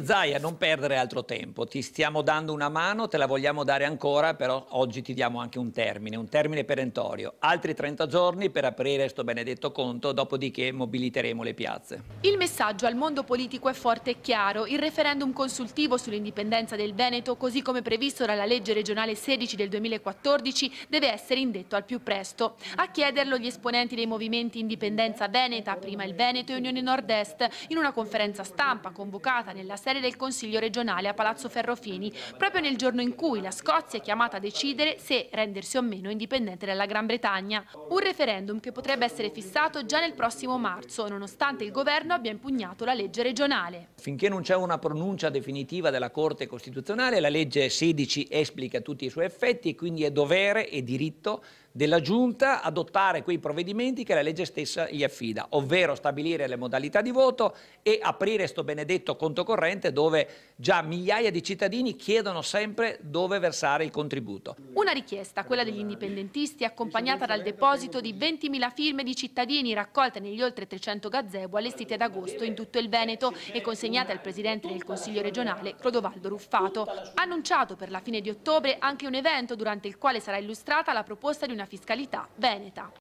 Zaia, non perdere altro tempo, ti stiamo dando una mano, te la vogliamo dare ancora, però oggi ti diamo anche un termine perentorio. Altri 30 giorni per aprire sto benedetto conto, dopodiché mobiliteremo le piazze. Il messaggio al mondo politico è forte e chiaro. Il referendum consultivo sull'indipendenza del Veneto, così come previsto dalla legge regionale 16 del 2014, deve essere indetto al più presto. A chiederlo gli esponenti dei movimenti Indipendenza Veneta, prima il Veneto e Unione Nord-Est, in una conferenza stampa convocata nella sede del Consiglio regionale a Palazzo Ferrofini, proprio nel giorno in cui la Scozia è chiamata a decidere se rendersi o meno indipendente dalla Gran Bretagna. Un referendum che potrebbe essere fissato già nel prossimo marzo, nonostante il governo abbia impugnato la legge regionale. Finché non c'è una pronuncia definitiva della Corte Costituzionale, la legge 16 esplica tutti i suoi effetti e quindi è dovere e diritto della Giunta adottare quei provvedimenti che la legge stessa gli affida, ovvero stabilire le modalità di voto e aprire sto benedetto conto corrente dove già migliaia di cittadini chiedono sempre dove versare il contributo. Una richiesta, quella degli indipendentisti, accompagnata dal deposito di 20.000 firme di cittadini raccolte negli oltre 300 gazebo allestiti ad agosto in tutto il Veneto e consegnate al Presidente del Consiglio regionale Clodovaldo Ruffato. Annunciato per la fine di ottobre anche un evento durante il quale sarà illustrata la proposta di una fiscalità veneta.